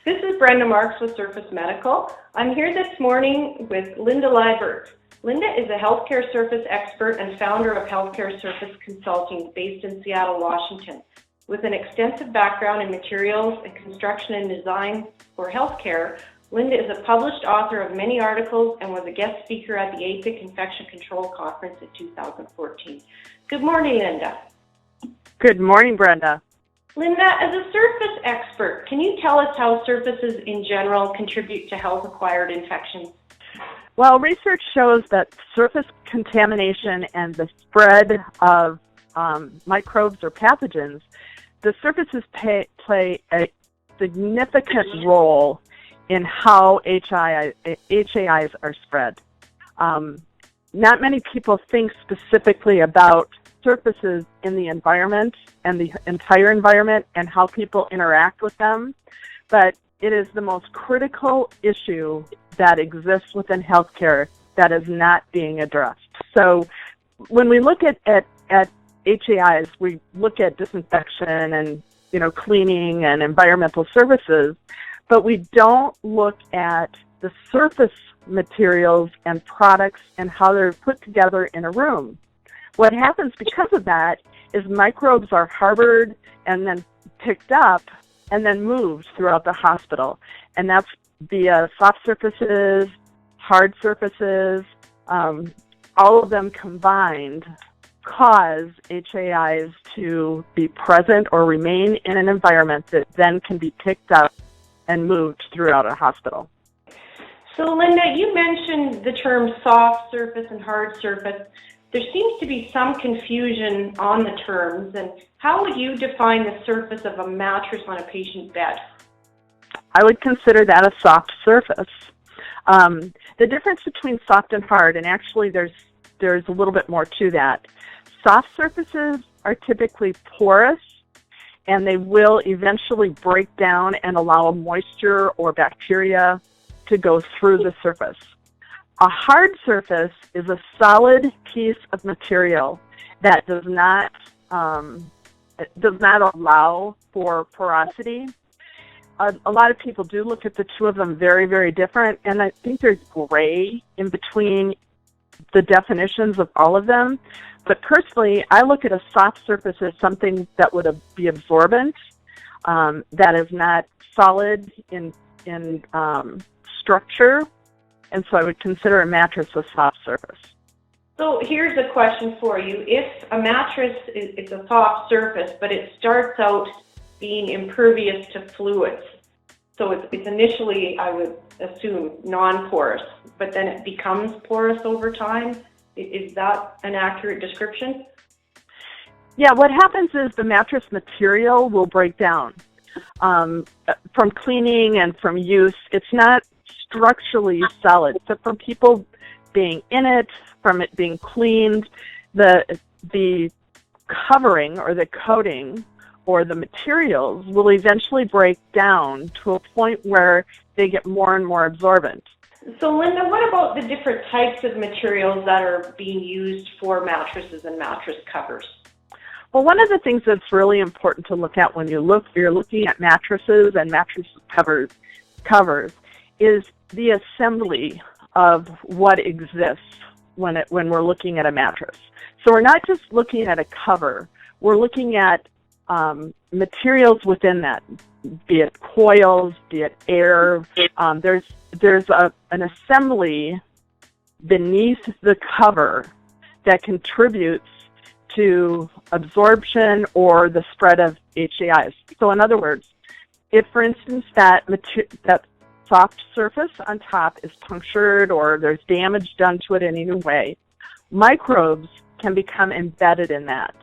This is Brenda Marks with Surface Medical. I'm here this morning with Linda Liebert. Linda is a healthcare surface expert and founder of Healthcare Surface Consulting based in Seattle, Washington. With an extensive background in materials and construction and design for healthcare, Linda is a published author of many articles and was a guest speaker at the APIC Infection Control Conference in 2014. Good morning, Linda. Good morning, Brenda. Linda, as a surface expert, can you tell us how surfaces in general contribute to health-acquired infections? Well, research shows that surface contamination and the spread of microbes or pathogens, the surfaces play a significant role in how HAIs are spread. Not many people think specifically about surfaces in the environment and the entire environment and how people interact with them, but it is the most critical issue that exists within healthcare that is not being addressed. So when we look at HAIs, we look at disinfection and cleaning and environmental services, but we don't look at the surface materials and products and how they're put together in a room. What happens because of that is microbes are harbored and then picked up and then moved throughout the hospital. And that's via soft surfaces, hard surfaces, all of them combined cause HAIs to be present or remain in an environment that then can be picked up and moved throughout a hospital. So Linda, you mentioned the term soft surface and hard surface. There seems to be some confusion on the terms, and how would you define the surface of a mattress on a patient bed? I would consider that a soft surface. The difference between soft and hard, and actually there's a little bit more to that. Soft surfaces are typically porous, and they will eventually break down and allow moisture or bacteria to go through the surface. A hard surface is a solid piece of material that does not allow for porosity. A lot of people do look at the two of them very, very different, and I think there's gray in between the definitions of all of them. But personally, I look at a soft surface as something that would be absorbent, that is not solid in structure. And so I would consider a mattress a soft surface. So here's a question for you. If a mattress is a soft surface, but it starts out being impervious to fluids, so it's initially, I would assume, non-porous, but then it becomes porous over time, is that an accurate description? Yeah, what happens is the mattress material will break down. From cleaning and from use, it's not structurally solid. So from people being in it, from it being cleaned, the covering or the coating or the materials will eventually break down to a point where they get more and more absorbent. So Linda, what about the different types of materials that are being used for mattresses and mattress covers? Well, one of the things that's really important to look at when you're looking at mattresses and mattress covers is the assembly of what exists when we're looking at a mattress. So we're not just looking at a cover, we're looking at materials within that, be it coils, be it air. There's an assembly beneath the cover that contributes to absorption or the spread of HAIs. So in other words, if for instance that soft surface on top is punctured or there's damage done to it in any way, microbes can become embedded in that.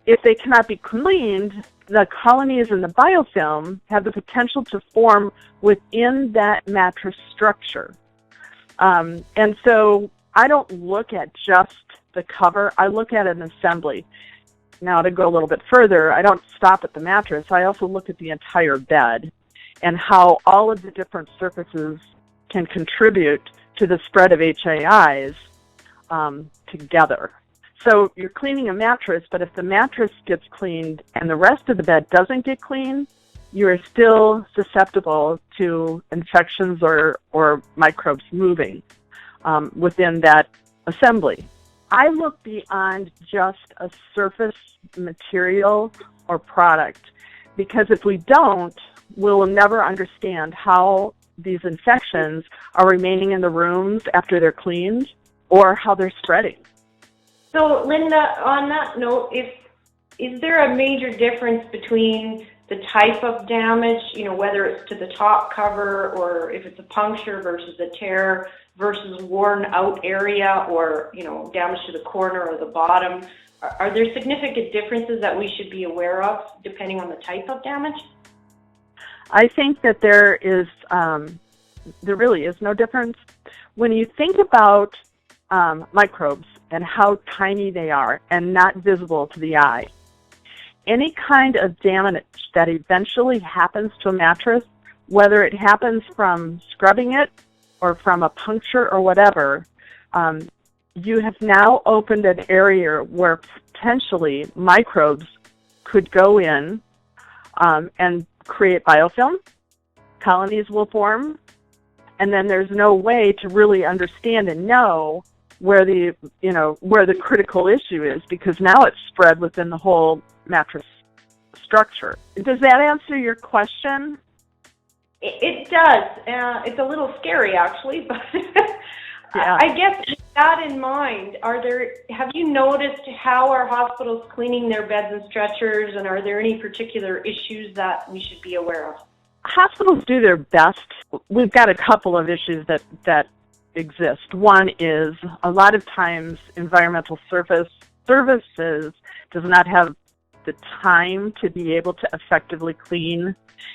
If they cannot be cleaned, the colonies in the biofilm have the potential to form within that mattress structure. And so I don't look at just the cover, I look at an assembly. Now to go a little bit further, I don't stop at the mattress, I also look at the entire bed and how all of the different surfaces can contribute to the spread of HAIs together. So you're cleaning a mattress, but if the mattress gets cleaned and the rest of the bed doesn't get cleaned, you're still susceptible to infections or microbes moving within that assembly. I look beyond just a surface material or product, because if we don't, we'll never understand how these infections are remaining in the rooms after they're cleaned or how they're spreading. So, Linda, on that note, is there a major difference between the type of damage, whether it's to the top cover or if it's a puncture versus a tear versus worn out area or, damage to the corner or the bottom? Are there significant differences that we should be aware of depending on the type of damage? I think that there really is no difference. When you think about microbes and how tiny they are and not visible to the eye, any kind of damage that eventually happens to a mattress, whether it happens from scrubbing it or from a puncture or whatever, you have now opened an area where potentially microbes could go in and create biofilm. Colonies will form, and then there's no way to really understand and know where the critical issue is, because now it's spread within the whole mattress structure. Does that answer your question? It does. It's a little scary, actually, but yeah. I guess with that in mind, have you noticed how are hospitals cleaning their beds and stretchers, and are there any particular issues that we should be aware of? Hospitals do their best. We've got a couple of issues that exist. One is a lot of times environmental services does not have the time to be able to effectively clean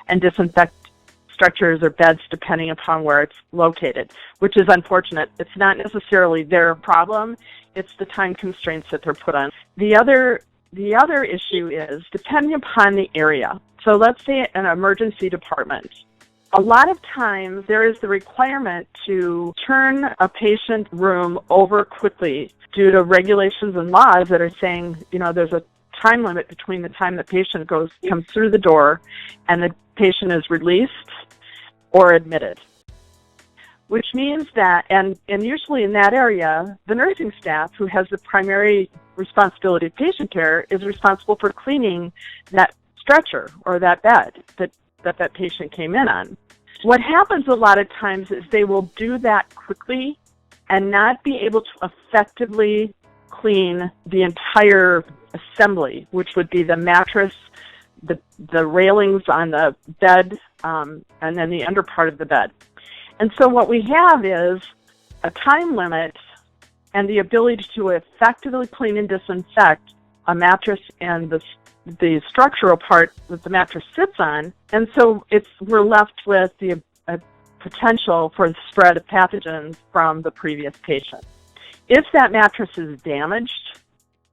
and disinfect structures or beds depending upon where it's located, which is unfortunate. It's not necessarily their problem, it's the time constraints that they're put on. The other issue is depending upon the area. So let's say an emergency department. A lot of times there is the requirement to turn a patient room over quickly due to regulations and laws that are saying, there's a time limit between the time the patient comes through the door and the patient is released or admitted. Which means that, and usually in that area, the nursing staff, who has the primary responsibility of patient care, is responsible for cleaning that stretcher or that bed that patient came in on. What happens a lot of times is they will do that quickly and not be able to effectively clean the entire assembly, which would be the mattress, the railings on the bed, and then the under part of the bed. And so what we have is a time limit and the ability to effectively clean and disinfect a mattress and the structural part that the mattress sits on. And so we're left with the potential for the spread of pathogens from the previous patient. If that mattress is damaged,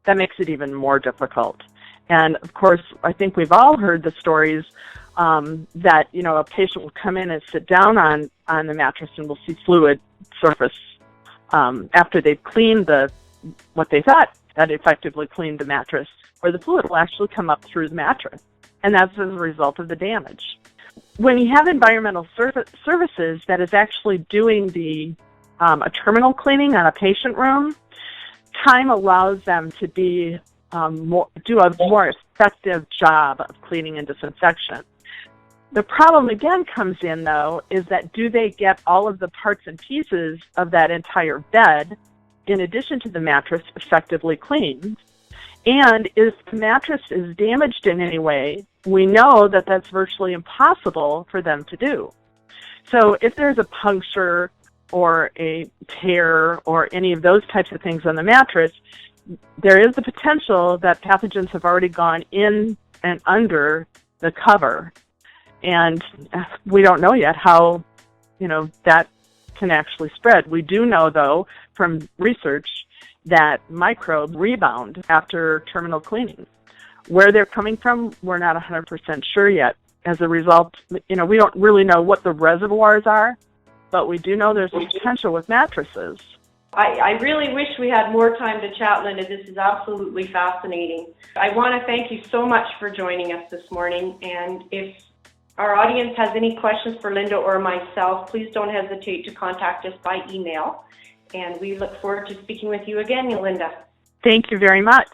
that makes it even more difficult. And of course, I think we've all heard the stories that, a patient will come in and sit down on the mattress and we'll see fluid surface after they've cleaned what they thought had effectively cleaned the mattress, or the fluid will actually come up through the mattress. And that's as a result of the damage. When you have environmental services that is actually doing a terminal cleaning on a patient room, time allows them to do a more effective job of cleaning and disinfection. The problem again comes in, though, is that do they get all of the parts and pieces of that entire bed, in addition to the mattress, effectively cleaned? And if the mattress is damaged in any way, we know that that's virtually impossible for them to do. So if there's a puncture or a tear or any of those types of things on the mattress, there is the potential that pathogens have already gone in and under the cover. And we don't know yet how, that can actually spread. We do know, though, from research that microbes rebound after terminal cleaning. Where they're coming from, we're not 100% sure yet. As a result, we don't really know what the reservoirs are, but we do know there's a potential with mattresses. I really wish we had more time to chat, Linda. This is absolutely fascinating. I want to thank you so much for joining us this morning. And if our audience has any questions for Linda or myself, please don't hesitate to contact us by email. And we look forward to speaking with you again, Linda. Thank you very much.